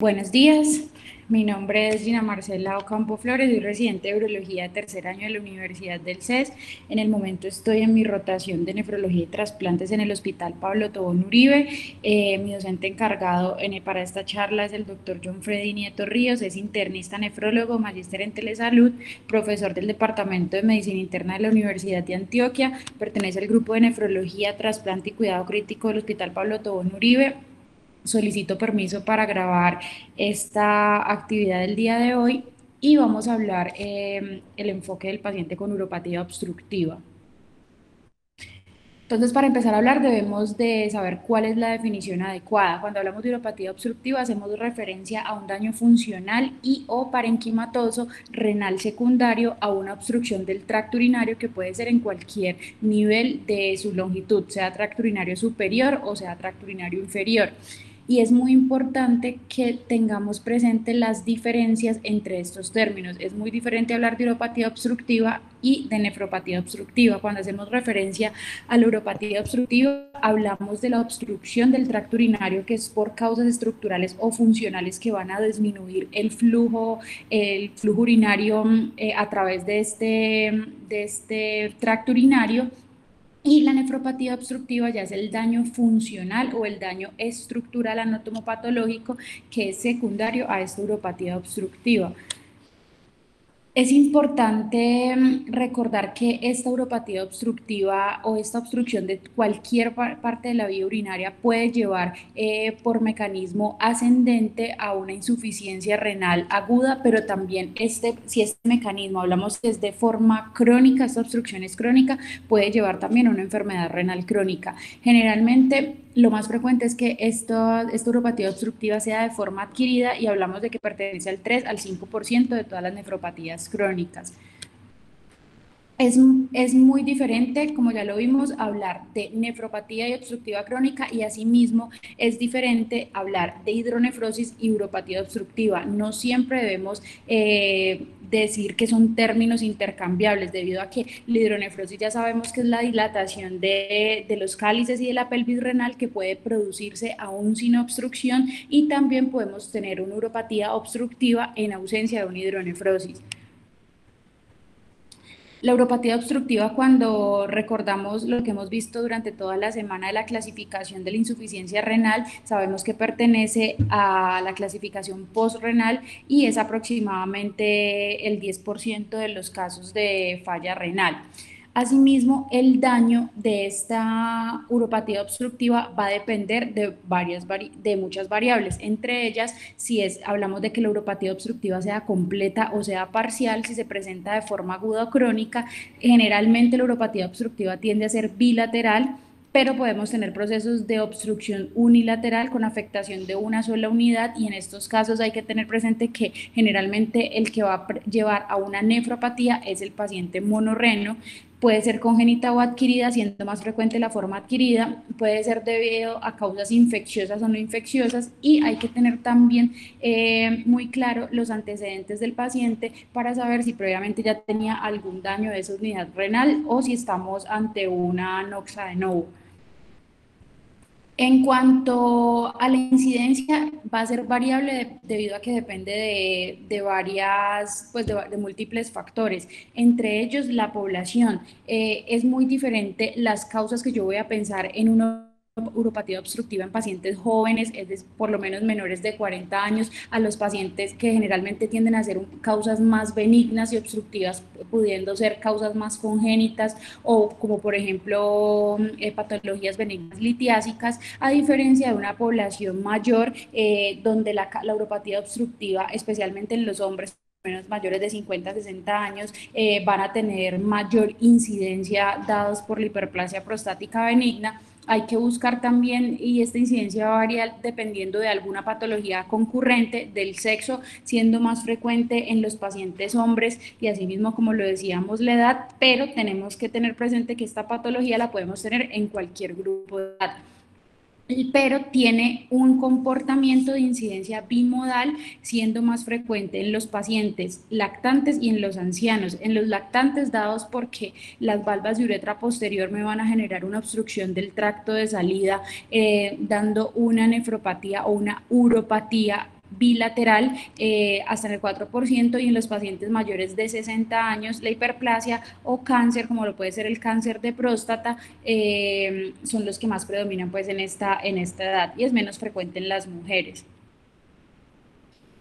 Buenos días, mi nombre es Gina Marcela Ocampo Flores, soy residente de Urología de tercer año de la Universidad del CES. En el momento estoy en mi rotación de nefrología y trasplantes en el Hospital Pablo Tobón Uribe. Mi docente encargado para esta charla es el doctor John Freddy Nieto Ríos, es internista nefrólogo, magíster en telesalud, profesor del Departamento de Medicina Interna de la Universidad de Antioquia, pertenece al grupo de nefrología, trasplante y cuidado crítico del Hospital Pablo Tobón Uribe. Solicito permiso para grabar esta actividad del día de hoy y vamos a hablar el enfoque del paciente con uropatía obstructiva. Entonces, para empezar a hablar debemos de saber cuál es la definición adecuada. Cuando hablamos de uropatía obstructiva hacemos referencia a un daño funcional y o parenquimatoso renal secundario a una obstrucción del tracto urinario que puede ser en cualquier nivel de su longitud, sea tracto urinario superior o sea tracto urinario inferior. Y es muy importante que tengamos presente las diferencias entre estos términos. Es muy diferente hablar de uropatía obstructiva y de nefropatía obstructiva. Cuando hacemos referencia a la uropatía obstructiva, hablamos de la obstrucción del tracto urinario que es por causas estructurales o funcionales que van a disminuir el flujo urinario a través de este tracto urinario. Y la nefropatía obstructiva ya es el daño funcional o el daño estructural anatomopatológico que es secundario a esta uropatía obstructiva. Es importante recordar que esta uropatía obstructiva o esta obstrucción de cualquier parte de la vía urinaria puede llevar por mecanismo ascendente a una insuficiencia renal aguda, pero también si este mecanismo hablamos que es de forma crónica, esta obstrucción es crónica, puede llevar también a una enfermedad renal crónica. Generalmente lo más frecuente es que esta uropatía obstructiva sea de forma adquirida y hablamos de que pertenece al 3 al 5% de todas las nefropatías crónicas. Es muy diferente, como ya lo vimos, hablar de nefropatía y obstructiva crónica y asimismo es diferente hablar de hidronefrosis y uropatía obstructiva. No siempre debemos decir que son términos intercambiables debido a que la hidronefrosis ya sabemos que es la dilatación de los cálices y de la pelvis renal que puede producirse aún sin obstrucción y también podemos tener una uropatía obstructiva en ausencia de una hidronefrosis. La uropatía obstructiva, cuando recordamos lo que hemos visto durante toda la semana de la clasificación de la insuficiencia renal, sabemos que pertenece a la clasificación postrenal y es aproximadamente el 10% de los casos de falla renal. Asimismo, el daño de esta uropatía obstructiva va a depender de muchas variables, entre ellas, si hablamos de que la uropatía obstructiva sea completa o sea parcial, si se presenta de forma aguda o crónica, generalmente la uropatía obstructiva tiende a ser bilateral, pero podemos tener procesos de obstrucción unilateral con afectación de una sola unidad y en estos casos hay que tener presente que generalmente el que va a llevar a una nefropatía es el paciente monorreno. Puede ser congénita o adquirida, siendo más frecuente la forma adquirida, puede ser debido a causas infecciosas o no infecciosas y hay que tener también muy claro los antecedentes del paciente para saber si previamente ya tenía algún daño de esa unidad renal o si estamos ante una noxa de novo. En cuanto a la incidencia, va a ser variable debido a que depende de varias, pues de múltiples factores, entre ellos la población. Es muy diferente las causas que yo voy a pensar en una uropatía obstructiva en pacientes jóvenes, por lo menos menores de 40 años, a los pacientes que generalmente tienden a ser causas más benignas y obstructivas, pudiendo ser causas más congénitas o como por ejemplo patologías benignas litiásicas, a diferencia de una población mayor donde la uropatía obstructiva, especialmente en los hombres mayores de 50 a 60 años, van a tener mayor incidencia dados por la hiperplasia prostática benigna. Hay que buscar también, y esta incidencia va a variar dependiendo de alguna patología concurrente del sexo, siendo más frecuente en los pacientes hombres y asimismo, como lo decíamos, la edad, pero tenemos que tener presente que esta patología la podemos tener en cualquier grupo de edad, pero tiene un comportamiento de incidencia bimodal, siendo más frecuente en los pacientes lactantes y en los ancianos. En los lactantes, dados porque las valvas de uretra posterior me van a generar una obstrucción del tracto de salida, dando una nefropatía o una uropatía bilateral hasta en el 4%, y en los pacientes mayores de 60 años la hiperplasia o cáncer, como lo puede ser el cáncer de próstata, son los que más predominan pues en esta edad, y es menos frecuente en las mujeres.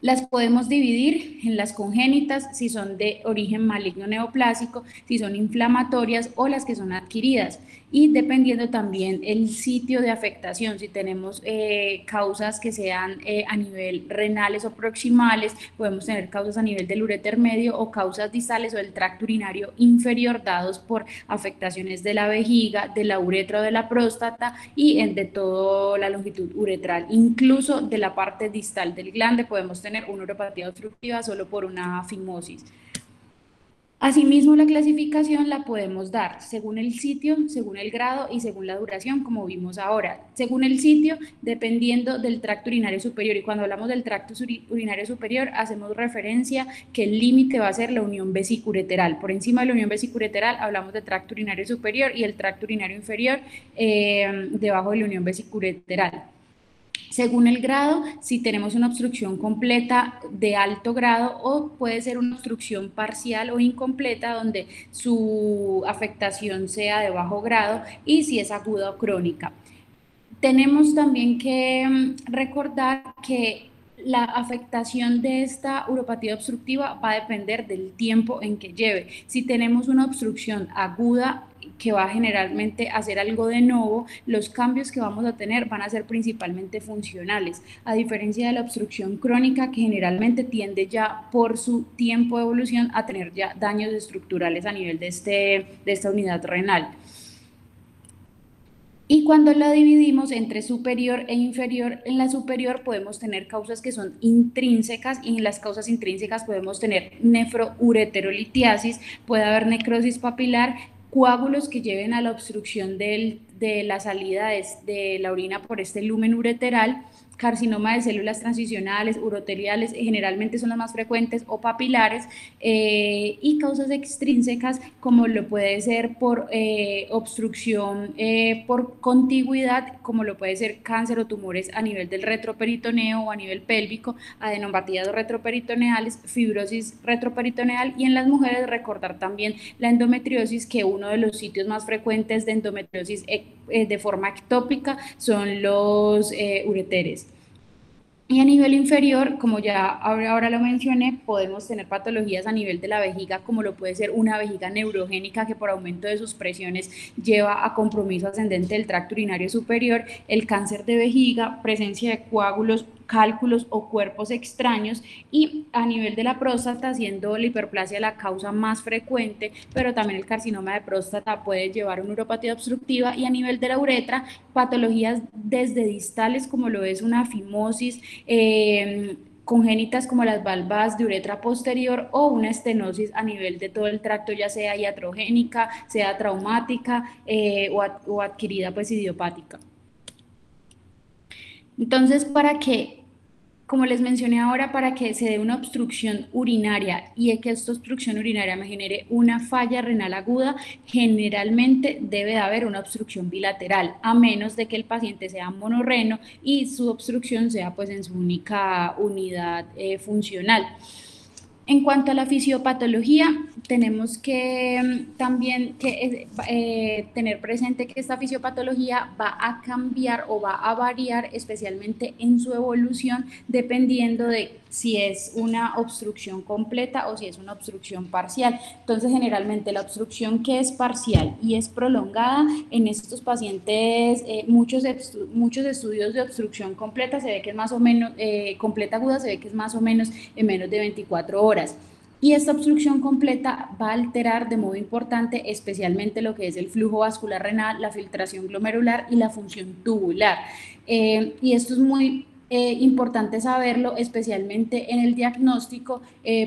Las podemos dividir en las congénitas, si son de origen maligno neoplásico, si son inflamatorias, o las que son adquiridas. Y dependiendo también el sitio de afectación, si tenemos causas que sean a nivel renales o proximales, podemos tener causas a nivel del uréter medio o causas distales o del tracto urinario inferior dados por afectaciones de la vejiga, de la uretra o de la próstata, y de toda la longitud uretral, incluso de la parte distal del glande podemos tener una uropatía obstructiva solo por una fimosis. Asimismo, la clasificación la podemos dar según el sitio, según el grado y según la duración, como vimos ahora. Según el sitio, dependiendo del tracto urinario superior, y cuando hablamos del tracto urinario superior, hacemos referencia que el límite va a ser la unión vesicureteral. Por encima de la unión vesicureteral hablamos de tracto urinario superior, y el tracto urinario inferior debajo de la unión vesicureteral. Según el grado, si tenemos una obstrucción completa de alto grado, o puede ser una obstrucción parcial o incompleta donde su afectación sea de bajo grado, y si es aguda o crónica. Tenemos también que recordar que la afectación de esta uropatía obstructiva va a depender del tiempo en que lleve. Si tenemos una obstrucción aguda que va generalmente a hacer algo de nuevo, los cambios que vamos a tener van a ser principalmente funcionales, a diferencia de la obstrucción crónica, que generalmente tiende ya por su tiempo de evolución a tener ya daños estructurales a nivel de esta unidad renal. Y cuando la dividimos entre superior e inferior, en la superior podemos tener causas que son intrínsecas, y en las causas intrínsecas podemos tener nefroureterolitiasis, puede haber necrosis papilar, coágulos que lleven a la obstrucción de la salida de la orina por este lumen ureteral, carcinoma de células transicionales, uroteliales, generalmente son las más frecuentes, o papilares, y causas extrínsecas como lo puede ser por obstrucción por contigüidad, como lo puede ser cáncer o tumores a nivel del retroperitoneo o a nivel pélvico, adenopatías retroperitoneales, fibrosis retroperitoneal, y en las mujeres recordar también la endometriosis, que uno de los sitios más frecuentes de endometriosis de forma ectópica son los ureteres. Y a nivel inferior, como ya ahora lo mencioné, podemos tener patologías a nivel de la vejiga, como lo puede ser una vejiga neurogénica, que por aumento de sus presiones lleva a compromiso ascendente del tracto urinario superior, el cáncer de vejiga, presencia de coágulos, cálculos o cuerpos extraños, y a nivel de la próstata, siendo la hiperplasia la causa más frecuente, pero también el carcinoma de próstata puede llevar a una uropatía obstructiva, y a nivel de la uretra, patologías desde distales, como lo es una fimosis, congénitas como las valvas de uretra posterior, o una estenosis a nivel de todo el tracto, ya sea iatrogénica, sea traumática o adquirida pues idiopática. Entonces, como les mencioné ahora, para que se dé una obstrucción urinaria y que esta obstrucción urinaria me genere una falla renal aguda, generalmente debe de haber una obstrucción bilateral, a menos de que el paciente sea monorreno y su obstrucción sea pues en su única unidad funcional. En cuanto a la fisiopatología, tenemos que también tener presente que esta fisiopatología va a cambiar o va a variar, especialmente en su evolución, dependiendo de si es una obstrucción completa o si es una obstrucción parcial. Entonces, generalmente la obstrucción que es parcial y es prolongada, en estos pacientes, muchos estudios de obstrucción completa se ve que es más o menos, completa aguda, se ve que es más o menos en menos de 24 horas. Y esta obstrucción completa va a alterar de modo importante especialmente lo que es el flujo vascular renal, la filtración glomerular y la función tubular. Y esto es muy importante saberlo, especialmente en el diagnóstico,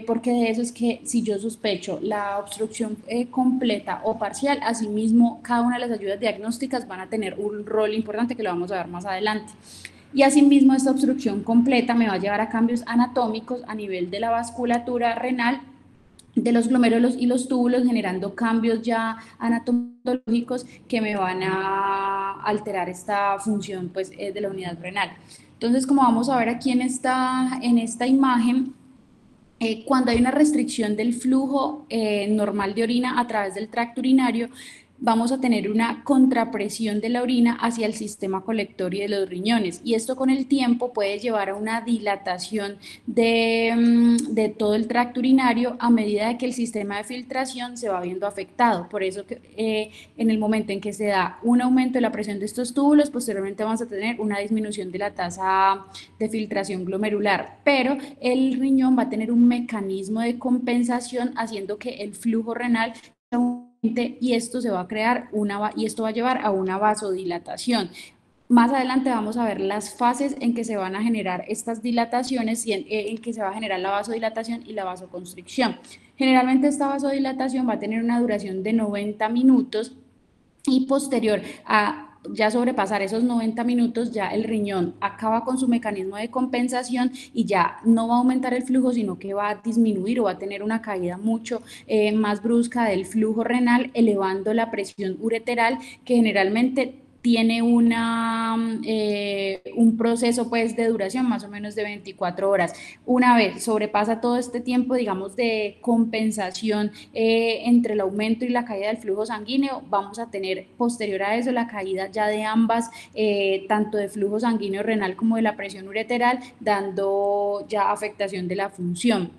porque de eso es que, si yo sospecho la obstrucción completa o parcial, asimismo cada una de las ayudas diagnósticas van a tener un rol importante, que lo vamos a ver más adelante. Y asimismo, esta obstrucción completa me va a llevar a cambios anatómicos a nivel de la vasculatura renal, de los glomérulos y los túbulos, generando cambios ya anatomológicos que me van a alterar esta función pues, de la unidad renal. Entonces, como vamos a ver aquí en esta imagen, cuando hay una restricción del flujo normal de orina a través del tracto urinario, vamos a tener una contrapresión de la orina hacia el sistema colectorio de los riñones, y esto con el tiempo puede llevar a una dilatación de todo el tracto urinario a medida de que el sistema de filtración se va viendo afectado. Por eso que en el momento en que se da un aumento de la presión de estos túbulos, posteriormente vamos a tener una disminución de la tasa de filtración glomerular, pero el riñón va a tener un mecanismo de compensación haciendo que el flujo renal aumente, y esto se va a crear y esto va a llevar a una vasodilatación. Más adelante vamos a ver las fases en que se van a generar estas dilataciones y en que se va a generar la vasodilatación y la vasoconstricción. Generalmente esta vasodilatación va a tener una duración de 90 minutos, y posterior a ya sobrepasar esos 90 minutos, ya el riñón acaba con su mecanismo de compensación y ya no va a aumentar el flujo, sino que va a disminuir o va a tener una caída mucho más brusca del flujo renal, elevando la presión ureteral, que generalmente tiene un proceso pues de duración más o menos de 24 horas. Una vez sobrepasa todo este tiempo, digamos, de compensación entre el aumento y la caída del flujo sanguíneo, vamos a tener posterior a eso la caída ya de ambas, tanto de flujo sanguíneo renal como de la presión ureteral, dando ya afectación de la función.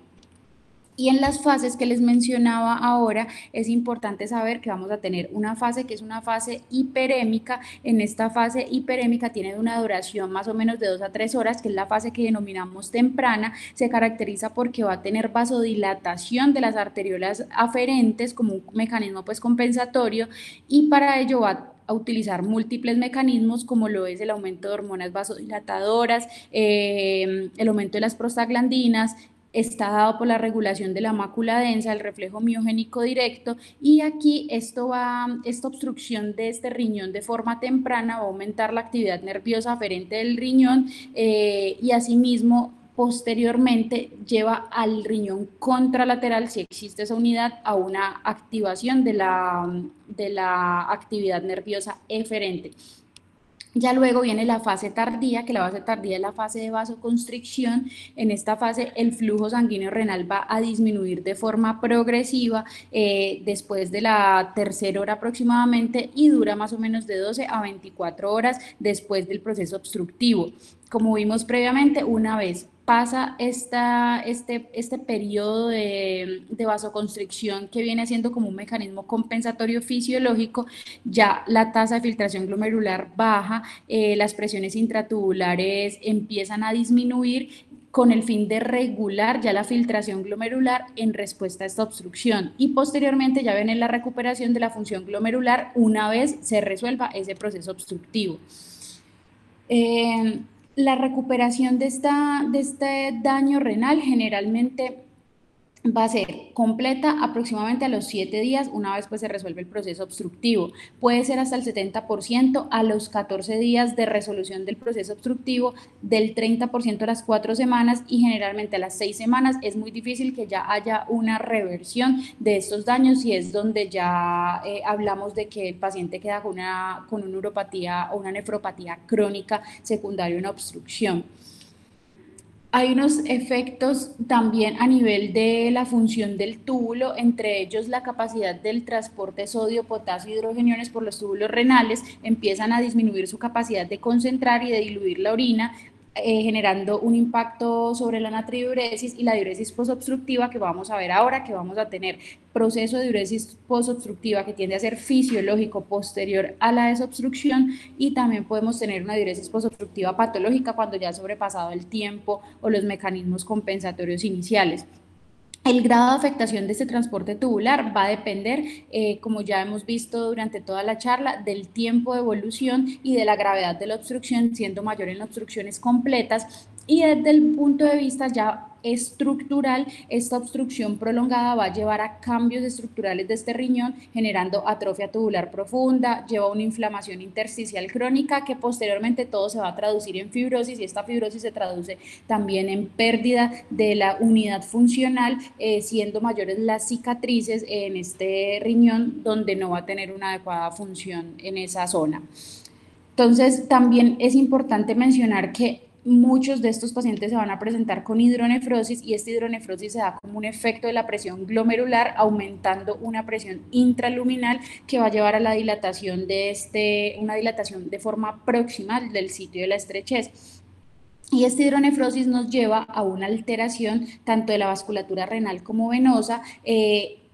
Y en las fases que les mencionaba ahora, es importante saber que vamos a tener una fase que es una fase hiperémica. En esta fase hiperémica tiene una duración más o menos de 2 a 3 horas, que es la fase que denominamos temprana. Se caracteriza porque va a tener vasodilatación de las arteriolas aferentes como un mecanismo pues compensatorio, y para ello va a utilizar múltiples mecanismos, como lo es el aumento de hormonas vasodilatadoras, el aumento de las prostaglandinas. Está dado por la regulación de la mácula densa, el reflejo miogénico directo, y aquí esta obstrucción de este riñón de forma temprana va a aumentar la actividad nerviosa aferente del riñón, y asimismo posteriormente lleva al riñón contralateral, si existe esa unidad, a una activación de la actividad nerviosa eferente. Ya luego viene la fase tardía, que la fase tardía es la fase de vasoconstricción. En esta fase el flujo sanguíneo renal va a disminuir de forma progresiva después de la tercera hora aproximadamente, y dura más o menos de 12 a 24 horas después del proceso obstructivo. Como vimos previamente, una vez pasa este periodo de vasoconstricción, que viene siendo como un mecanismo compensatorio fisiológico, ya la tasa de filtración glomerular baja, las presiones intratubulares empiezan a disminuir, con el fin de regular ya la filtración glomerular en respuesta a esta obstrucción, y posteriormente ya viene la recuperación de la función glomerular una vez se resuelva ese proceso obstructivo. Eh, la recuperación de este daño renal generalmente va a ser completa aproximadamente a los 7 días, una vez pues se resuelve el proceso obstructivo. Puede ser hasta el 70% a los 14 días de resolución del proceso obstructivo, del 30% a las 4 semanas, y generalmente a las 6 semanas es muy difícil que ya haya una reversión de estos daños, y es donde ya hablamos de que el paciente queda con una neuropatía o una nefropatía crónica secundaria a una obstrucción. Hay unos efectos también a nivel de la función del túbulo, entre ellos la capacidad del transporte sodio, potasio y hidrogeniones por los túbulos renales empiezan a disminuir su capacidad de concentrar y de diluir la orina, generando un impacto sobre la natriuresis y la diuresis posobstructiva, que vamos a ver ahora, que vamos a tener proceso de diuresis posobstructiva que tiende a ser fisiológico posterior a la desobstrucción, y también podemos tener una diuresis posobstructiva patológica cuando ya ha sobrepasado el tiempo o los mecanismos compensatorios iniciales. El grado de afectación de este transporte tubular va a depender, como ya hemos visto durante toda la charla, del tiempo de evolución y de la gravedad de la obstrucción, siendo mayor en obstrucciones completas. Y desde el punto de vista ya estructural, esta obstrucción prolongada va a llevar a cambios estructurales de este riñón, generando atrofia tubular profunda, lleva a una inflamación intersticial crónica, que posteriormente todo se va a traducir en fibrosis, y esta fibrosis se traduce también en pérdida de la unidad funcional, siendo mayores las cicatrices en este riñón, donde no va a tener una adecuada función en esa zona. Entonces, también es importante mencionar que muchos de estos pacientes se van a presentar con hidronefrosis y esta hidronefrosis se da como un efecto de la presión glomerular, aumentando una presión intraluminal que va a llevar a la dilatación una dilatación de forma proximal del sitio de la estrechez. Y esta hidronefrosis nos lleva a una alteración tanto de la vasculatura renal como venosa,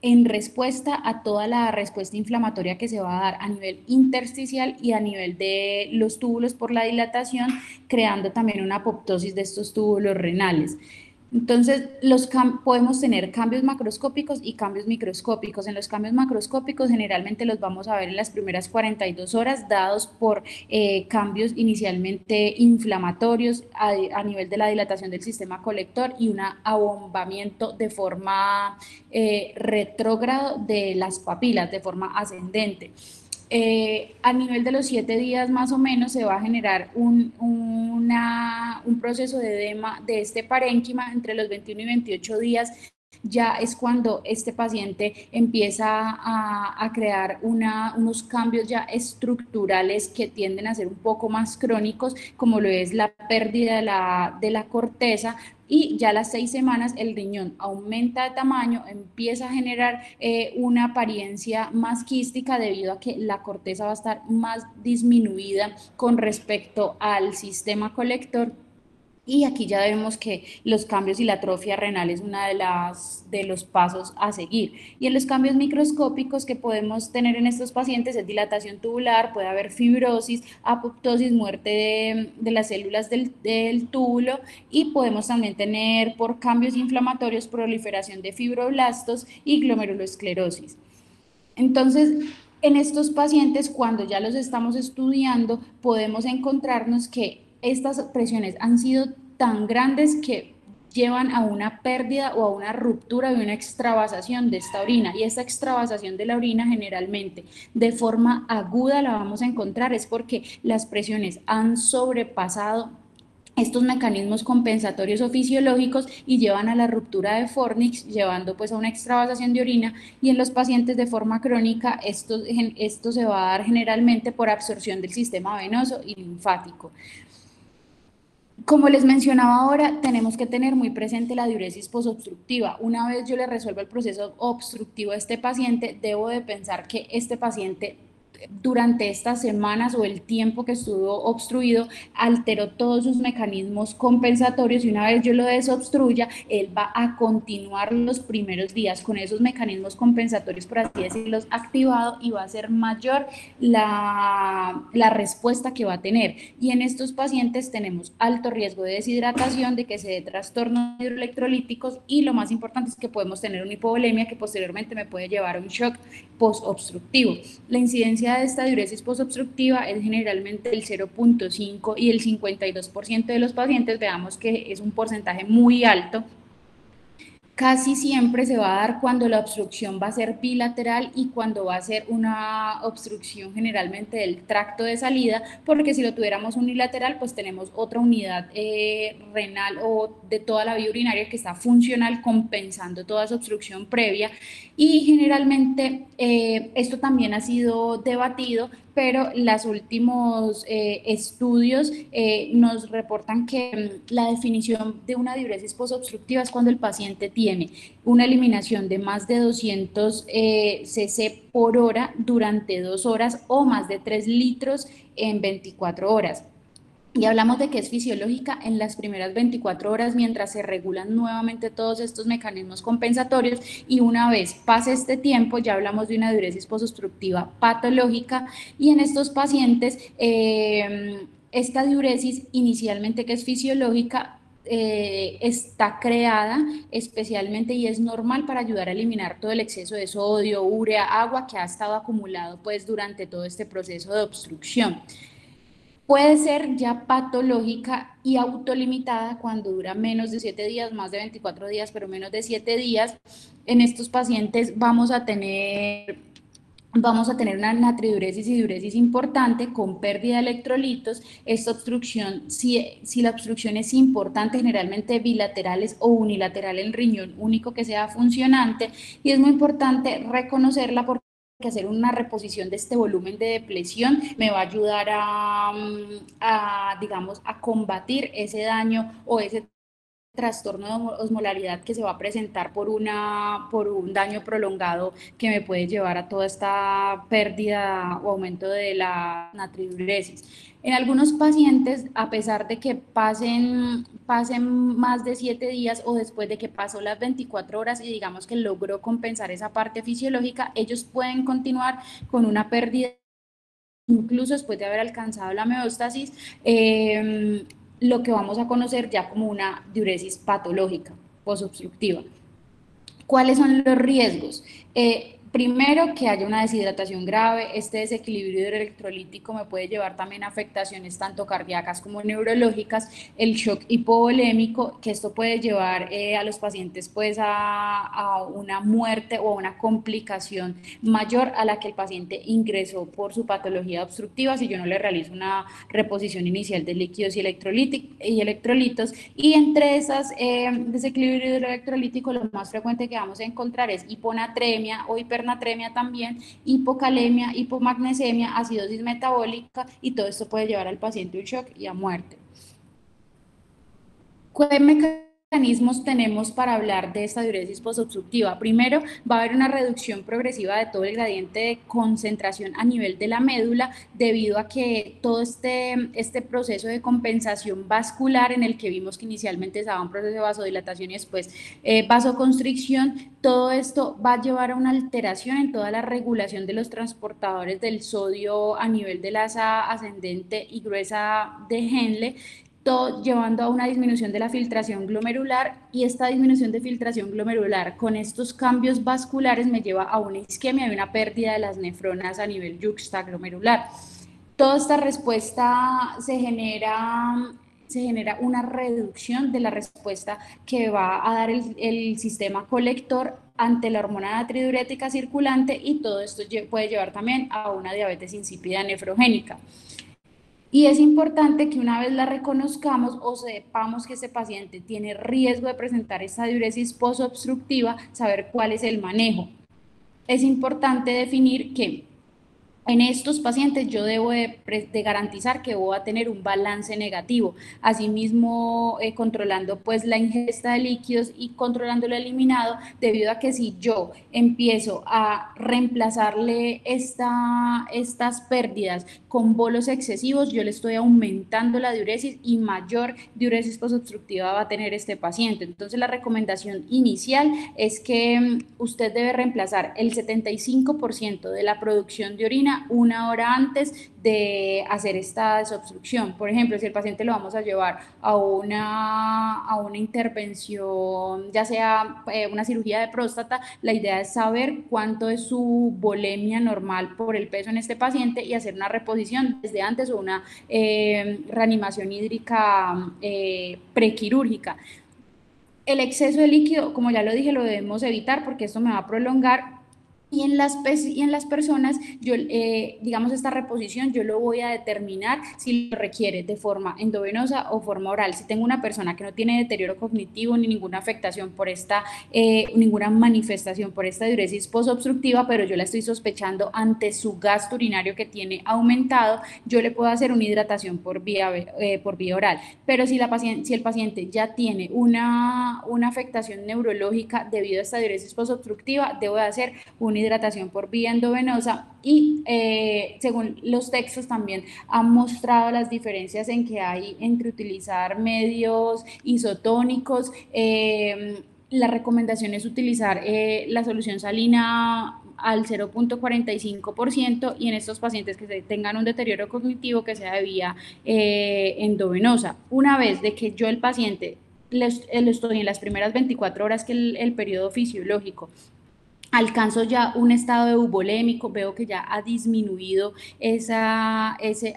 en respuesta a toda la respuesta inflamatoria que se va a dar a nivel intersticial y a nivel de los túbulos por la dilatación, creando también una apoptosis de estos túbulos renales. Entonces, podemos tener cambios macroscópicos y cambios microscópicos. En los cambios macroscópicos generalmente los vamos a ver en las primeras 42 horas, dados por cambios inicialmente inflamatorios a nivel de la dilatación del sistema colector y un abombamiento de forma retrógrado de las papilas, de forma ascendente. A nivel de los 7 días más o menos se va a generar un proceso de edema de este parénquima. Entre los 21 y 28 días ya es cuando este paciente empieza a crear unos cambios ya estructurales que tienden a ser un poco más crónicos, como lo es la pérdida de la corteza, y ya a las 6 semanas el riñón aumenta de tamaño, empieza a generar una apariencia más quística debido a que la corteza va a estar más disminuida con respecto al sistema colector. Y aquí ya vemos que los cambios y la atrofia renal es una de los pasos a seguir. Y en los cambios microscópicos que podemos tener en estos pacientes es dilatación tubular, puede haber fibrosis, apoptosis, muerte de las células del túbulo, y podemos también tener por cambios inflamatorios proliferación de fibroblastos y glomerulosclerosis. Entonces, en estos pacientes, cuando ya los estamos estudiando, podemos encontrarnos que estas presiones han sido tan grandes que llevan a una pérdida o a una ruptura de una extravasación de esta orina. Y esta extravasación de la orina generalmente de forma aguda la vamos a encontrar es porque las presiones han sobrepasado estos mecanismos compensatorios o fisiológicos y llevan a la ruptura de fornix, llevando pues a una extravasación de orina. Y en los pacientes de forma crónica esto se va a dar generalmente por absorción del sistema venoso y linfático. Como les mencionaba ahora, tenemos que tener muy presente la diuresis posobstructiva. Una vez yo le resuelvo el proceso obstructivo a este paciente, debo de pensar que este paciente durante estas semanas o el tiempo que estuvo obstruido alteró todos sus mecanismos compensatorios, y una vez yo lo desobstruya, él va a continuar los primeros días con esos mecanismos compensatorios, por así decirlo, activado, y va a ser mayor la respuesta que va a tener. Y en estos pacientes tenemos alto riesgo de deshidratación, de que se dé trastornos hidroelectrolíticos, y lo más importante es que podemos tener una hipovolemia que posteriormente me puede llevar a un shock posobstructivo. La incidencia de esta diuresis posobstructiva es generalmente el 0.5 y el 52% de los pacientes. Veamos que es un porcentaje muy alto. Casi siempre se va a dar cuando la obstrucción va a ser bilateral y cuando va a ser una obstrucción generalmente del tracto de salida, porque si lo tuviéramos unilateral, pues tenemos otra unidad renal o de toda la vía urinaria que está funcional compensando toda esa obstrucción previa. Y generalmente esto también ha sido debatido, pero los últimos estudios nos reportan que la definición de una diuresis posobstructiva es cuando el paciente tiene una eliminación de más de 200 cc por hora durante 2 horas o más de 3 litros en 24 horas. Y hablamos de que es fisiológica en las primeras 24 horas mientras se regulan nuevamente todos estos mecanismos compensatorios, y una vez pase este tiempo ya hablamos de una diuresis posobstructiva patológica. Y en estos pacientes esta diuresis inicialmente, que es fisiológica, está creada especialmente y es normal para ayudar a eliminar todo el exceso de sodio, urea, agua que ha estado acumulado pues durante todo este proceso de obstrucción. Puede ser ya patológica y autolimitada cuando dura menos de 7 días, más de 24 días, pero menos de 7 días. En estos pacientes vamos a tener una natriduresis y diuresis importante con pérdida de electrolitos. Esta obstrucción, si la obstrucción es importante, generalmente bilaterales o unilateral en riñón único que sea funcionante, y es muy importante reconocerla porque que hacer una reposición de este volumen de depresión me va a ayudar digamos, a combatir ese daño o ese trastorno de osmolaridad que se va a presentar por un daño prolongado que me puede llevar a toda esta pérdida o aumento de la natriuresis. En algunos pacientes, a pesar de que pasen más de 7 días o después de que pasó las 24 horas y digamos que logró compensar esa parte fisiológica, ellos pueden continuar con una pérdida incluso después de haber alcanzado la homeostasis, lo que vamos a conocer ya como una diuresis patológica posobstructiva. ¿Cuáles son los riesgos? Primero, que haya una deshidratación grave. Este desequilibrio electrolítico me puede llevar también a afectaciones tanto cardíacas como neurológicas. El shock hipovolémico, que esto puede llevar a los pacientes pues a una muerte o a una complicación mayor a la que el paciente ingresó por su patología obstructiva si yo no le realizo una reposición inicial de líquidos y electrolitos. Y entre esas desequilibrios electrolíticos, lo más frecuente que vamos a encontrar es hiponatremia o hipernatremia también, hipocalemia, hipomagnesemia, acidosis metabólica, y todo esto puede llevar al paciente a un shock y a muerte. ¿Qué mecanismos tenemos para hablar de esta diuresis posobstructiva? Primero, va a haber una reducción progresiva de todo el gradiente de concentración a nivel de la médula, debido a que todo este proceso de compensación vascular, en el que vimos que inicialmente estaba un proceso de vasodilatación y después vasoconstricción, todo esto va a llevar a una alteración en toda la regulación de los transportadores del sodio a nivel de la asa ascendente y gruesa de Henle, todo llevando a una disminución de la filtración glomerular, y esta disminución de filtración glomerular con estos cambios vasculares me lleva a una isquemia y una pérdida de las nefronas a nivel yuxtaglomerular. Toda esta respuesta se genera una reducción de la respuesta que va a dar el sistema colector ante la hormona natridiurética circulante, y todo esto puede llevar también a una diabetes insípida nefrogénica. Y es importante que una vez la reconozcamos o sepamos que este paciente tiene riesgo de presentar esta diuresis posobstructiva, saber cuál es el manejo. Es importante definir que en estos pacientes yo debo de garantizar que voy a tener un balance negativo, asimismo controlando pues la ingesta de líquidos y controlando lo eliminado, debido a que si yo empiezo a reemplazarle estas pérdidas con bolos excesivos, yo le estoy aumentando la diuresis y mayor diuresis posobstructiva va a tener este paciente. Entonces la recomendación inicial es que usted debe reemplazar el 75% de la producción de orina una hora antes de hacer esta desobstrucción. Por ejemplo, si el paciente lo vamos a llevar a una intervención, ya sea una cirugía de próstata, la idea es saber cuánto es su volemia normal por el peso en este paciente y hacer una reposición desde antes o una reanimación hídrica prequirúrgica. El exceso de líquido, como ya lo dije, lo debemos evitar porque esto me va a prolongar. Y en las personas, digamos, esta reposición yo lo voy a determinar si lo requiere de forma endovenosa o forma oral. Si tengo una persona que no tiene deterioro cognitivo ni ninguna afectación por ninguna manifestación por esta diuresis posobstructiva, pero yo la estoy sospechando ante su gasto urinario que tiene aumentado, yo le puedo hacer una hidratación por vía oral. Pero si el paciente ya tiene una afectación neurológica debido a esta diuresis posobstructiva, debo de hacer una hidratación por vía endovenosa. Y según los textos también han mostrado las diferencias en que hay entre utilizar medios isotónicos. La recomendación es utilizar la solución salina al 0.45%, y en estos pacientes que tengan un deterioro cognitivo que sea de vía endovenosa. Una vez de que yo el paciente lo estoy en las primeras 24 horas que el periodo fisiológico, alcanzo ya un estado eubolémico, veo que ya ha disminuido ese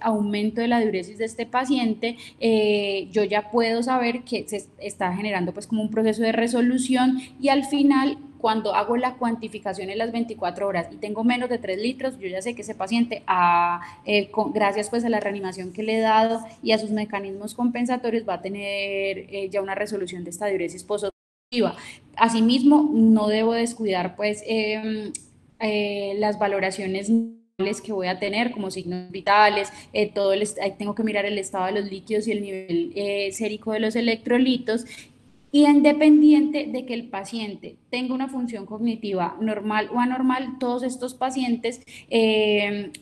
aumento de la diuresis de este paciente, yo ya puedo saber que se está generando pues como un proceso de resolución, y al final, cuando hago la cuantificación en las 24 horas y tengo menos de 3 litros, yo ya sé que ese paciente gracias pues a la reanimación que le he dado y a sus mecanismos compensatorios, va a tener ya una resolución de esta diuresis posobstructiva. Asimismo, no debo descuidar pues las valoraciones que voy a tener como signos vitales, ahí tengo que mirar el estado de los líquidos y el nivel sérico de los electrolitos, y independiente de que el paciente tenga una función cognitiva normal o anormal, todos estos pacientes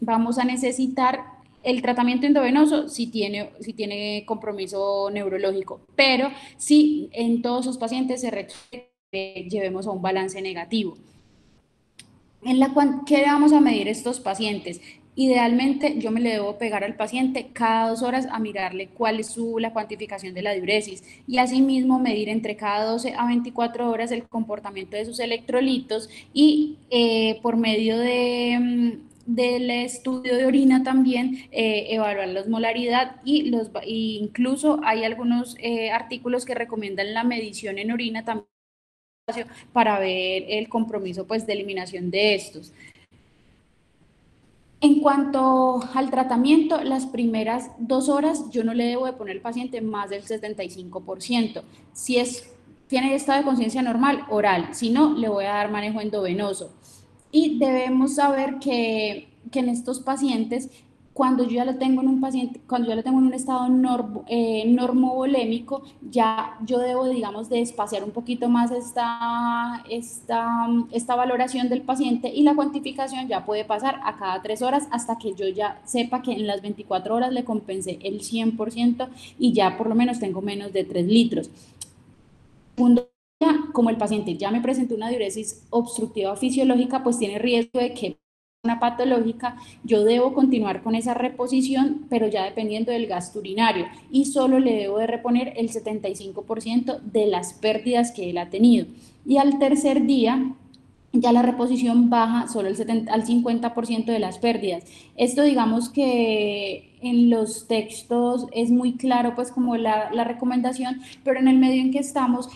vamos a necesitar el tratamiento endovenoso si tiene compromiso neurológico, pero si en todos los pacientes se requiere que llevemos a un balance negativo. ¿Qué vamos a medir estos pacientes? Idealmente yo me le debo pegar al paciente cada 2 horas a mirarle cuál es la cuantificación de la diuresis y asimismo medir entre cada 12 a 24 horas el comportamiento de sus electrolitos y por medio del estudio de orina también evaluar la osmolaridad y incluso hay algunos artículos que recomiendan la medición en orina también para ver el compromiso pues de eliminación de estos. En cuanto al tratamiento, las primeras 2 horas yo no le debo de poner al paciente más del 75%. Si tiene estado de conciencia normal, oral. Si no, le voy a dar manejo endovenoso. Y debemos saber que en estos pacientes, cuando yo ya lo tengo en un paciente, cuando yo lo tengo en un estado normovolémico, ya yo debo, digamos, de espaciar un poquito más esta valoración del paciente, y la cuantificación ya puede pasar a cada 3 horas hasta que yo ya sepa que en las 24 horas le compensé el 100% y ya por lo menos tengo menos de 3 litros. Segundo, como el paciente ya me presentó una diuresis obstructiva fisiológica, pues tiene riesgo de que una patológica, yo debo continuar con esa reposición, pero ya dependiendo del gasto urinario, y solo le debo de reponer el 75% de las pérdidas que él ha tenido. Y al tercer día, ya la reposición baja solo al 50% de las pérdidas. Esto digamos que en los textos es muy claro pues como la recomendación, pero en el medio en que estamos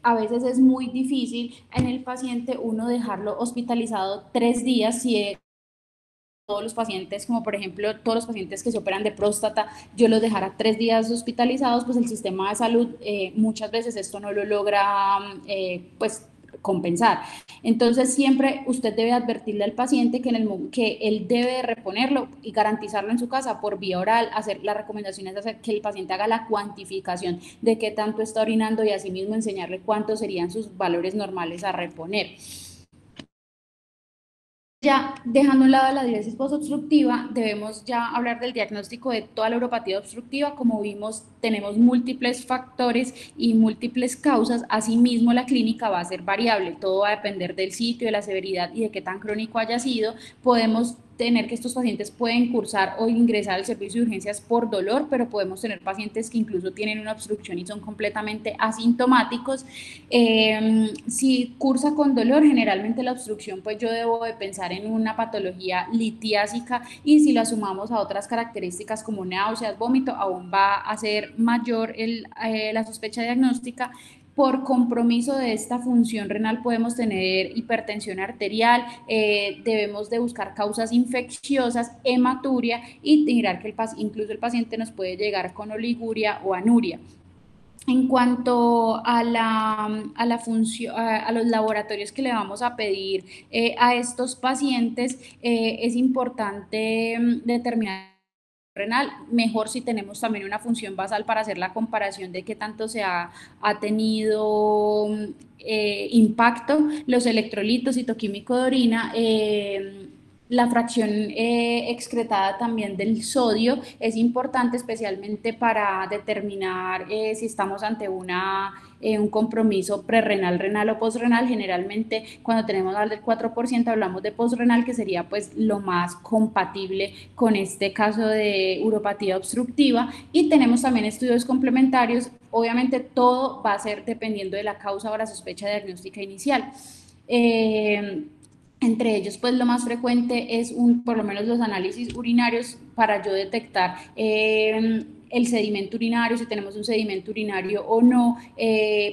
a veces es muy difícil en el paciente uno dejarlo hospitalizado 3 días si todos los pacientes, como por ejemplo todos los pacientes que se operan de próstata, yo los dejara 3 días hospitalizados, pues el sistema de salud muchas veces esto no lo logra pues compensar. Entonces siempre usted debe advertirle al paciente que él debe reponerlo y garantizarlo en su casa por vía oral. Hacer las recomendaciones, hacer que el paciente haga la cuantificación de qué tanto está orinando y asimismo enseñarle cuántos serían sus valores normales a reponer. Ya dejando a un lado la diuresis posobstructiva, debemos ya hablar del diagnóstico de toda la uropatía obstructiva. Como vimos, tenemos múltiples factores y múltiples causas. Asimismo, la clínica va a ser variable. Todo va a depender del sitio, de la severidad y de qué tan crónico haya sido. Podemos tener que estos pacientes pueden cursar o ingresar al servicio de urgencias por dolor, pero podemos tener pacientes que incluso tienen una obstrucción y son completamente asintomáticos. Si cursa con dolor, generalmente la obstrucción, pues yo debo de pensar en una patología litiásica, y si la sumamos a otras características como náuseas, vómito, aún va a ser mayor la sospecha diagnóstica. Por compromiso de esta función renal podemos tener hipertensión arterial, debemos de buscar causas infecciosas, hematuria, y mirar que incluso el paciente nos puede llegar con oliguria o anuria. En cuanto a la función, a los laboratorios que le vamos a pedir a estos pacientes, es importante determinar renal, mejor si tenemos también una función basal para hacer la comparación de qué tanto ha tenido impacto los electrolitos, citoquímico de orina, la fracción excretada también del sodio es importante, especialmente para determinar si estamos ante un compromiso prerrenal, renal o postrenal. Generalmente cuando tenemos más del 4% hablamos de postrenal, que sería pues lo más compatible con este caso de uropatía obstructiva. Y tenemos también estudios complementarios. Obviamente todo va a ser dependiendo de la causa o la sospecha diagnóstica inicial. Entre ellos, pues lo más frecuente es por lo menos los análisis urinarios para yo detectar el sedimento urinario, si tenemos un sedimento urinario o no,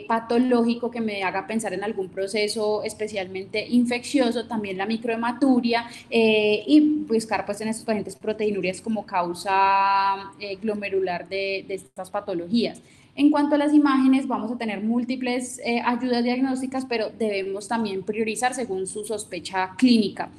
patológico que me haga pensar en algún proceso especialmente infeccioso, también la microhematuria, y buscar pues en estos pacientes proteinurias como causa glomerular de estas patologías. En cuanto a las imágenes, vamos a tener múltiples ayudas diagnósticas, pero debemos también priorizar según su sospecha clínica.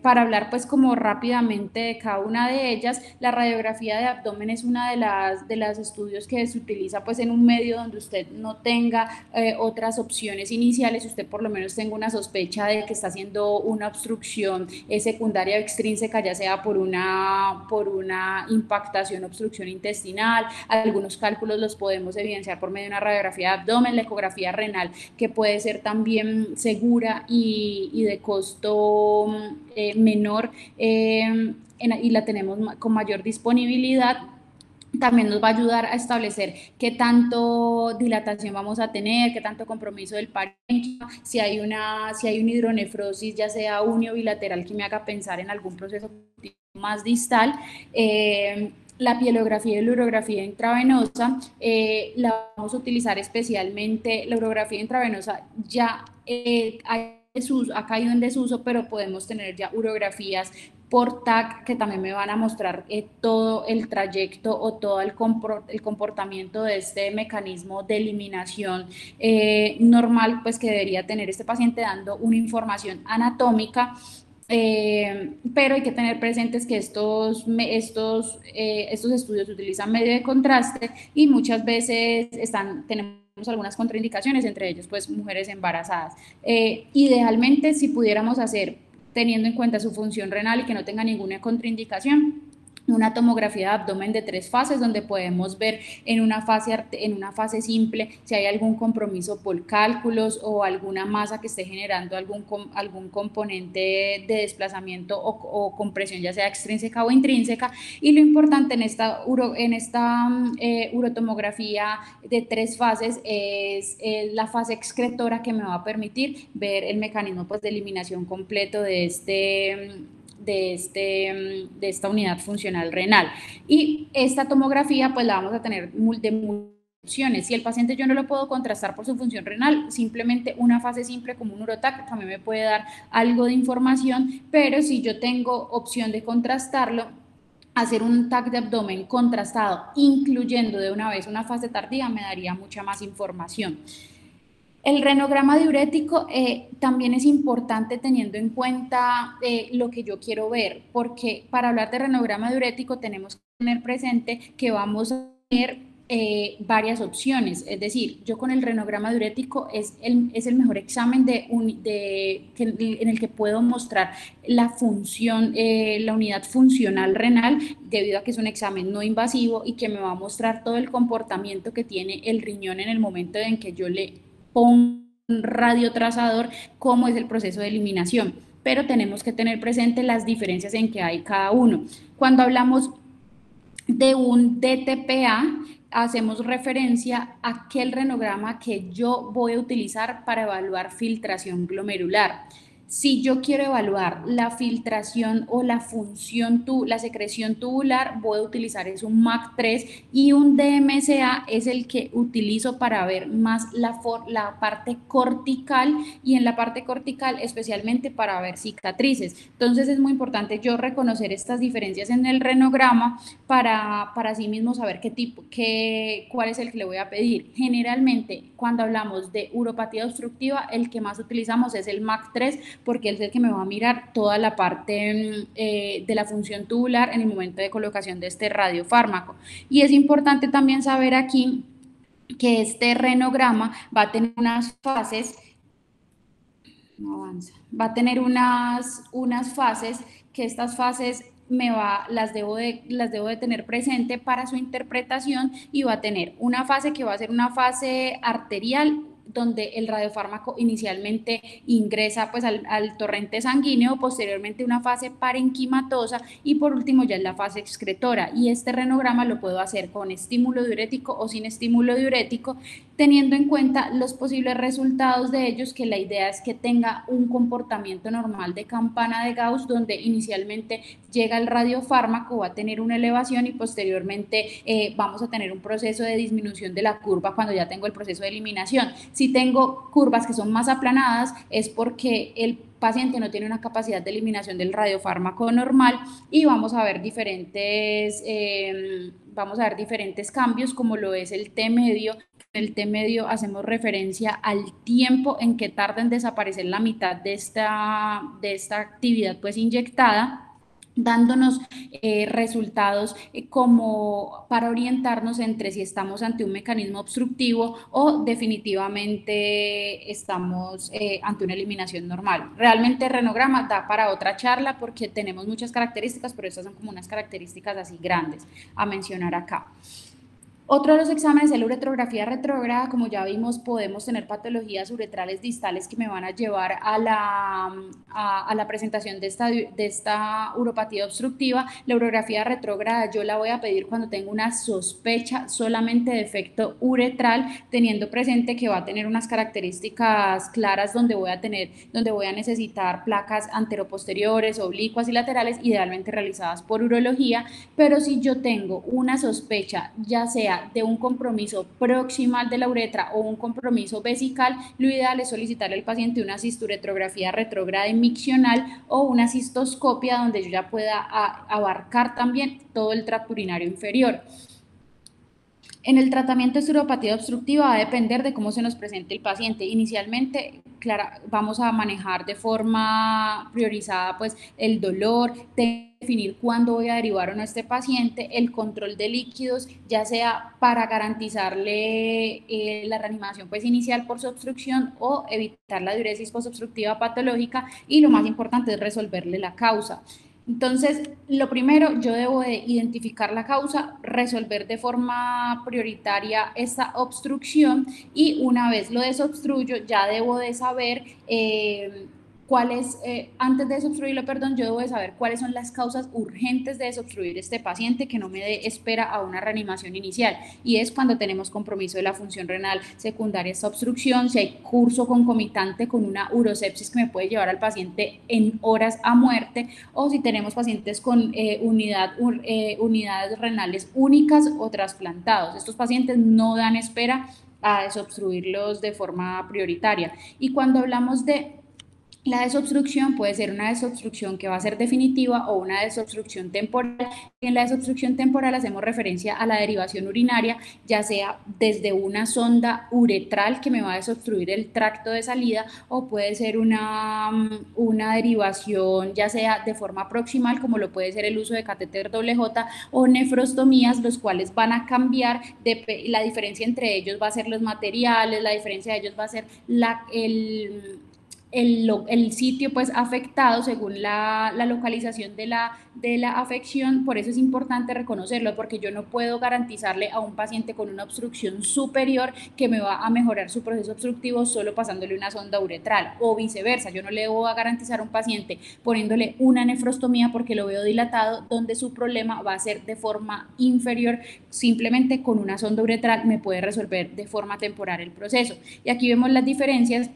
Para hablar pues como rápidamente de cada una de ellas, la radiografía de abdomen es una de las estudios que se utiliza pues en un medio donde usted no tenga otras opciones iniciales, usted por lo menos tenga una sospecha de que está haciendo una obstrucción secundaria o extrínseca, ya sea por una impactación, obstrucción intestinal. Algunos cálculos los podemos evidenciar por medio de una radiografía de abdomen, la ecografía renal, que puede ser también segura y de costo menor, y la tenemos con mayor disponibilidad. También nos va a ayudar a establecer qué tanto dilatación vamos a tener, qué tanto compromiso del parénquima, si hay una hidronefrosis, ya sea unio bilateral, que me haga pensar en algún proceso más distal. La pielografía y la urografía intravenosa la vamos a utilizar especialmente. La urografía intravenosa ya ha caído en desuso, pero podemos tener ya urografías por TAC que también me van a mostrar todo el trayecto o todo el comportamiento de este mecanismo de eliminación normal pues que debería tener este paciente, dando una información anatómica. Pero hay que tener presentes que estos estudios utilizan medio de contraste y muchas veces tenemos algunas contraindicaciones, entre ellos pues mujeres embarazadas. Idealmente, si pudiéramos hacer, teniendo en cuenta su función renal y que no tenga ninguna contraindicación, una tomografía de abdomen de 3 fases, donde podemos ver en una fase simple si hay algún compromiso por cálculos o alguna masa que esté generando algún componente de desplazamiento o compresión, ya sea extrínseca o intrínseca. Y lo importante en esta urotomografía de 3 fases es la fase excretora, que me va a permitir ver el mecanismo pues de eliminación completo de esta unidad funcional renal. Y esta tomografía pues la vamos a tener de opciones. Si el paciente yo no lo puedo contrastar por su función renal, simplemente una fase simple como un urotac también me puede dar algo de información, pero si yo tengo opción de contrastarlo, hacer un TAC de abdomen contrastado, incluyendo de una vez una fase tardía, me daría mucha más información. El renograma diurético también es importante, teniendo en cuenta lo que yo quiero ver, porque para hablar de renograma diurético tenemos que tener presente que vamos a tener varias opciones. Es decir, yo con el renograma diurético es el mejor examen en el que puedo mostrar la función, la unidad funcional renal, debido a que es un examen no invasivo y que me va a mostrar todo el comportamiento que tiene el riñón en el momento en que yo le pongo un radiotrazador, cómo es el proceso de eliminación. Pero tenemos que tener presente las diferencias en que hay cada uno. Cuando hablamos de un DTPA, hacemos referencia a aquel renograma que yo voy a utilizar para evaluar filtración glomerular. Si yo quiero evaluar la filtración o la función, la secreción tubular, voy a utilizar es un MAC3, y un DMSA es el que utilizo para ver más la parte cortical, y en la parte cortical especialmente para ver cicatrices. Entonces es muy importante yo reconocer estas diferencias en el renograma para así mismo saber cuál es el que le voy a pedir. Generalmente, cuando hablamos de uropatía obstructiva, el que más utilizamos es el MAC3, porque es el que me va a mirar toda la parte de la función tubular en el momento de colocación de este radiofármaco. Y es importante también saber aquí que este renograma va a tener unas fases, no avanza, va a tener unas fases, que estas fases las debo de tener presente para su interpretación, y va a tener una fase que va a ser una fase arterial, donde el radiofármaco inicialmente ingresa pues al torrente sanguíneo, posteriormente una fase parenquimatosa, y por último ya es la fase excretora. Y este renograma lo puedo hacer con estímulo diurético o sin estímulo diurético, teniendo en cuenta los posibles resultados de ellos, que la idea es que tenga un comportamiento normal de campana de Gauss, donde inicialmente llega el radiofármaco, va a tener una elevación y posteriormente vamos a tener un proceso de disminución de la curva cuando ya tengo el proceso de eliminación. si tengo curvas que son más aplanadas, es porque el paciente no tiene una capacidad de eliminación del radiofármaco normal y vamos a ver diferentes cambios como lo es el T medio. En el T medio hacemos referencia al tiempo en que tarda en desaparecer la mitad de esta actividad pues inyectada, dándonos resultados como para orientarnos entre si estamos ante un mecanismo obstructivo o definitivamente estamos ante una eliminación normal. Realmente el renograma da para otra charla porque tenemos muchas características, pero estas son como unas características así grandes a mencionar acá. Otro de los exámenes es la uretrografía retrógrada. Como ya vimos, podemos tener patologías uretrales distales que me van a llevar a la presentación de esta uropatía obstructiva. La urografía retrógrada yo la voy a pedir cuando tengo una sospecha solamente de defecto uretral, teniendo presente que va a tener unas características claras donde voy a necesitar placas anteroposteriores, oblicuas y laterales, idealmente realizadas por urología. Pero si yo tengo una sospecha, ya sea de un compromiso proximal de la uretra o un compromiso vesical, lo ideal es solicitarle al paciente una cisturetrografía retrógrada y miccional o una cistoscopia donde yo ya pueda abarcar también todo el tracto urinario inferior. En el tratamiento de uropatía obstructiva va a depender de cómo se nos presente el paciente. Inicialmente, claro, vamos a manejar de forma priorizada pues el dolor, definir cuándo voy a derivar o no a este paciente, el control de líquidos, ya sea para garantizarle la reanimación pues inicial por su obstrucción o evitar la diuresis posobstructiva patológica, y lo más importante es resolverle la causa. Entonces, lo primero, yo debo de identificar la causa, resolver de forma prioritaria esta obstrucción, y una vez lo desobstruyo, ya debo de saber antes de desobstruirlo, yo debo de saber cuáles son las causas urgentes de desobstruir este paciente, que no me dé espera a una reanimación inicial, y es cuando tenemos compromiso de la función renal secundaria esta obstrucción, si hay curso concomitante con una urosepsis que me puede llevar al paciente en horas a muerte, o si tenemos pacientes con unidades renales únicas o trasplantados. Estos pacientes no dan espera a desobstruirlos de forma prioritaria. Y cuando hablamos de la desobstrucción, puede ser una desobstrucción que va a ser definitiva o una desobstrucción temporal. En la desobstrucción temporal hacemos referencia a la derivación urinaria, ya sea desde una sonda uretral que me va a desobstruir el tracto de salida, o puede ser una derivación ya sea de forma proximal, como lo puede ser el uso de catéter doble J, o nefrostomías, los cuales van a cambiar. La diferencia entre ellos va a ser los materiales, la diferencia de ellos va a ser el sitio pues afectado según la localización de la afección. Por eso es importante reconocerlo, porque yo no puedo garantizarle a un paciente con una obstrucción superior que me va a mejorar su proceso obstructivo solo pasándole una sonda uretral, o viceversa. Yo no le voy a garantizar a un paciente poniéndole una nefrostomía porque lo veo dilatado, donde su problema va a ser de forma inferior. Simplemente con una sonda uretral me puede resolver de forma temporal el proceso. Y aquí vemos las diferencias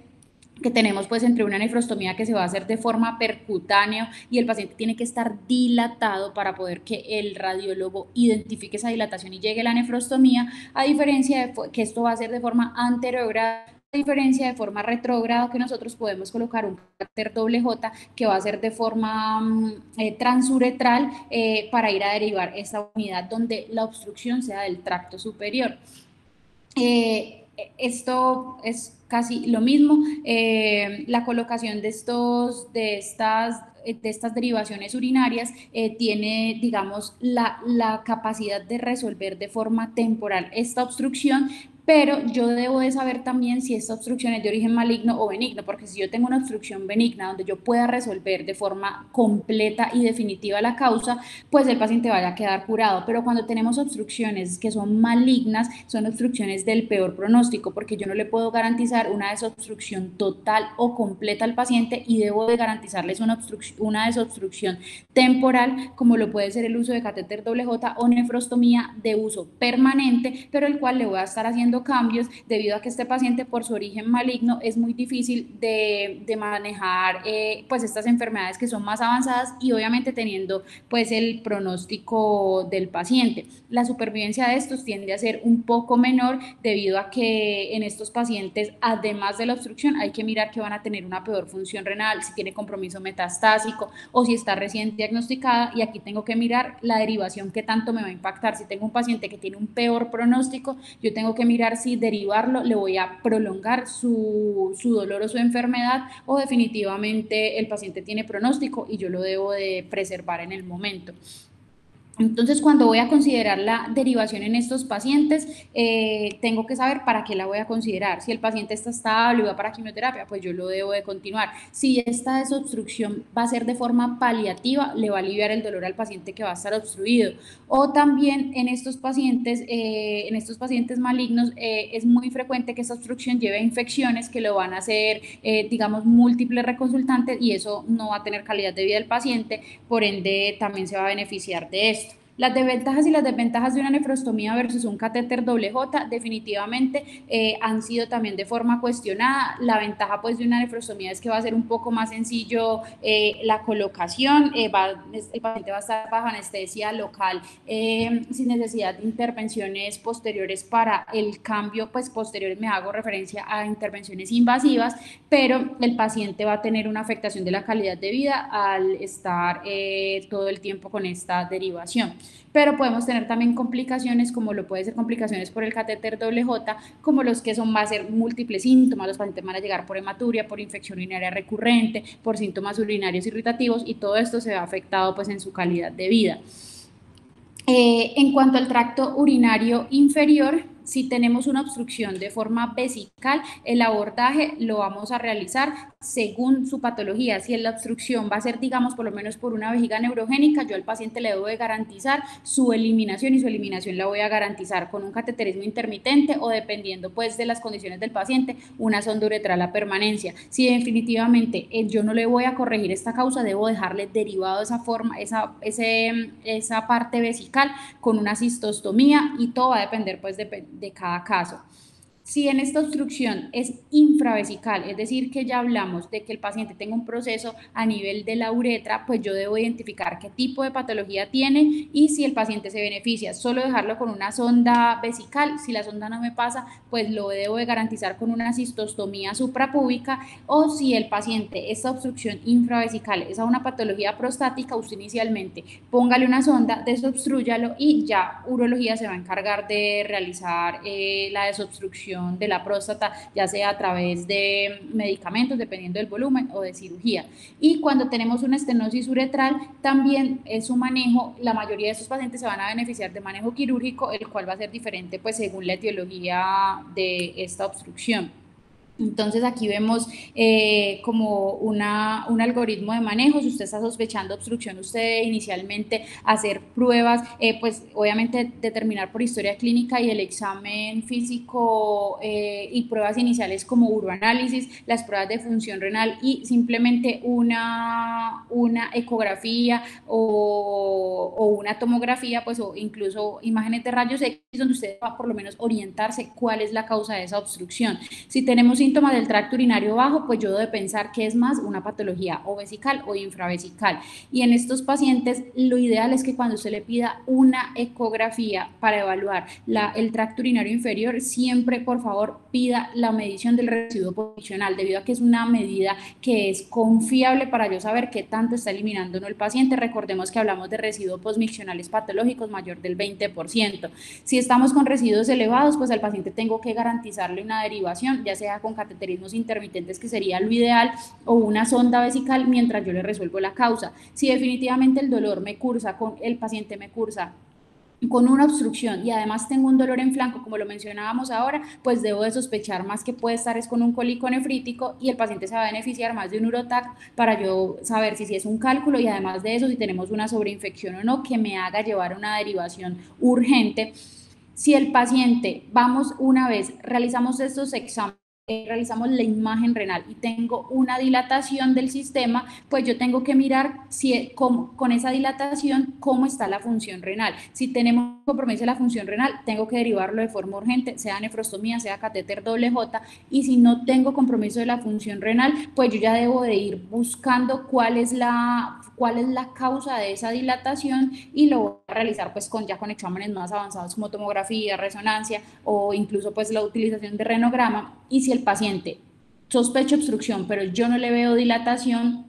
que tenemos pues entre una nefrostomía que se va a hacer de forma percutánea y el paciente tiene que estar dilatado para poder que el radiólogo identifique esa dilatación y llegue a la nefrostomía, a diferencia de que esto va a ser de forma anterograda, a diferencia de forma retrógrada, que nosotros podemos colocar un catéter doble J que va a ser de forma transuretral para ir a derivar esta unidad donde la obstrucción sea del tracto superior. Esto es casi lo mismo. La colocación de estas derivaciones urinarias tiene, digamos, la capacidad de resolver de forma temporal esta obstrucción, pero yo debo de saber también si esta obstrucción es de origen maligno o benigno, porque si yo tengo una obstrucción benigna donde yo pueda resolver de forma completa y definitiva la causa, pues el paciente vaya a quedar curado. Pero cuando tenemos obstrucciones que son malignas, son obstrucciones del peor pronóstico, porque yo no le puedo garantizar una desobstrucción total o completa al paciente, y debo de garantizarles una desobstrucción temporal, como lo puede ser el uso de catéter doble J o nefrostomía de uso permanente, pero el cual le voy a estar haciendo haciendo cambios debido a que este paciente por su origen maligno es muy difícil de manejar pues estas enfermedades que son más avanzadas y obviamente teniendo pues el pronóstico del paciente. La supervivencia de estos tiende a ser un poco menor debido a que en estos pacientes, además de la obstrucción, hay que mirar que van a tener una peor función renal, si tiene compromiso metastásico o si está recién diagnosticada, y aquí tengo que mirar la derivación que tanto me va a impactar. Si tengo un paciente que tiene un peor pronóstico, yo tengo que mirar si derivarlo le voy a prolongar su dolor o su enfermedad, o definitivamente el paciente tiene pronóstico y yo lo debo de preservar en el momento. Entonces, cuando voy a considerar la derivación en estos pacientes, tengo que saber para qué la voy a considerar. Si el paciente está estable y va para quimioterapia, pues yo lo debo de continuar. Si esta desobstrucción va a ser de forma paliativa, le va a aliviar el dolor al paciente que va a estar obstruido. O también en estos pacientes malignos, es muy frecuente que esta obstrucción lleve a infecciones que lo van a hacer, digamos, múltiples reconsultantes, y eso no va a tener calidad de vida del paciente, por ende también se va a beneficiar de esto. Las desventajas y las desventajas de una nefrostomía versus un catéter doble J definitivamente han sido también de forma cuestionada. La ventaja pues de una nefrostomía es que va a ser un poco más sencillo la colocación, el paciente va a estar bajo anestesia local sin necesidad de intervenciones posteriores para el cambio, pues posteriores me hago referencia a intervenciones invasivas, pero el paciente va a tener una afectación de la calidad de vida al estar todo el tiempo con esta derivación. Pero podemos tener también complicaciones, como lo puede ser complicaciones por el catéter doble J, como los que va a ser múltiples síntomas. Los pacientes van a llegar por hematuria, por infección urinaria recurrente, por síntomas urinarios irritativos, y todo esto se ve afectado pues en su calidad de vida. En cuanto al tracto urinario inferior, si tenemos una obstrucción de forma vesical, el abordaje lo vamos a realizar según su patología. Si la obstrucción va a ser, digamos, por lo menos por una vejiga neurogénica, yo al paciente le debo de garantizar su eliminación, y su eliminación la voy a garantizar con un cateterismo intermitente o, dependiendo pues de las condiciones del paciente, una sonda uretral a permanencia. Si definitivamente yo no le voy a corregir esta causa, debo dejarle derivado esa forma, esa parte vesical con una cistostomía, y todo va a depender pues de cada caso. Si en esta obstrucción es infravesical, es decir, que ya hablamos de que el paciente tenga un proceso a nivel de la uretra, pues yo debo identificar qué tipo de patología tiene y si el paciente se beneficia. Solo dejarlo con una sonda vesical. Si la sonda no me pasa, pues lo debo de garantizar con una cistostomía suprapúbica. O si el paciente, esta obstrucción infravesical es a una patología prostática, usted inicialmente póngale una sonda, desobstrúyalo, y ya urología se va a encargar de realizar la desobstrucción de la próstata, ya sea a través de medicamentos, dependiendo del volumen, o de cirugía. Y cuando tenemos una estenosis uretral, también es su manejo. La mayoría de estos pacientes se van a beneficiar de manejo quirúrgico, el cual va a ser diferente pues según la etiología de esta obstrucción. Entonces aquí vemos como un algoritmo de manejo. Si usted está sospechando obstrucción, usted inicialmente hacer pruebas, pues obviamente determinar por historia clínica y el examen físico, y pruebas iniciales como uroanálisis, las pruebas de función renal, y simplemente una ecografía o una tomografía, pues, o incluso imágenes de rayos X, donde usted va por lo menos orientarse cuál es la causa de esa obstrucción. Si tenemos síntomas del tracto urinario bajo, pues yo debo de pensar que es más una patología o vesical o infravesical. Y en estos pacientes, lo ideal es que cuando usted le pida una ecografía para evaluar el tracto urinario inferior, siempre, por favor, pida la medición del residuo posmiccional, debido a que es una medida que es confiable para yo saber qué tanto está eliminando el paciente. Recordemos que hablamos de residuos posmiccionales patológicos mayor del 20%. Si estamos con residuos elevados, pues al paciente tengo que garantizarle una derivación, ya sea con cateterismos intermitentes, que sería lo ideal, o una sonda vesical mientras yo le resuelvo la causa. Si definitivamente el dolor me cursa, el paciente me cursa con una obstrucción y además tengo un dolor en flanco, como lo mencionábamos ahora, pues debo de sospechar más que puede estar es con un cólico nefrítico, y el paciente se va a beneficiar más de un urotac para yo saber si es un cálculo, y además de eso, si tenemos una sobreinfección o no, que me haga llevar a una derivación urgente. Si el paciente, vamos una vez, realizamos estos exámenes realizamos la imagen renal y tengo una dilatación del sistema, pues yo tengo que mirar si, con esa dilatación cómo está la función renal. Si tenemos compromiso de la función renal, tengo que derivarlo de forma urgente, sea nefrostomía, sea catéter doble J, y si no tengo compromiso de la función renal, pues yo ya debo de ir buscando cuál es la causa de esa dilatación y lo voy a realizar pues ya con exámenes más avanzados como tomografía, resonancia o incluso pues la utilización de renograma. Y si el paciente sospecha obstrucción, pero yo no le veo dilatación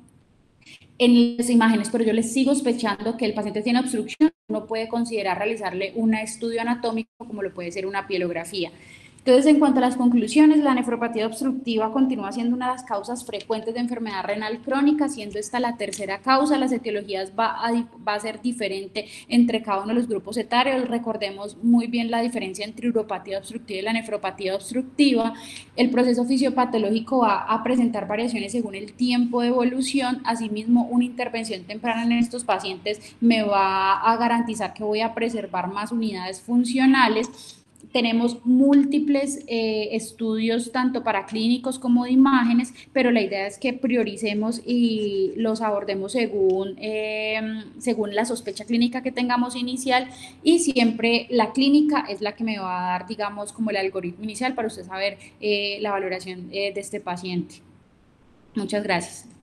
en las imágenes, pero yo le sigo sospechando que el paciente tiene obstrucción, uno puede considerar realizarle un estudio anatómico como lo puede ser una pielografía. Entonces, en cuanto a las conclusiones, la nefropatía obstructiva continúa siendo una de las causas frecuentes de enfermedad renal crónica, siendo esta la tercera causa. Las etiologías va a ser diferente entre cada uno de los grupos etarios. Recordemos muy bien la diferencia entre uropatía obstructiva y la nefropatía obstructiva. El proceso fisiopatológico va a presentar variaciones según el tiempo de evolución. Asimismo, una intervención temprana en estos pacientes me va a garantizar que voy a preservar más unidades funcionales. Tenemos múltiples estudios tanto para clínicos como de imágenes, pero la idea es que prioricemos y los abordemos según la sospecha clínica que tengamos inicial, y siempre la clínica es la que me va a dar, digamos, como el algoritmo inicial para usted saber la valoración de este paciente. Muchas gracias.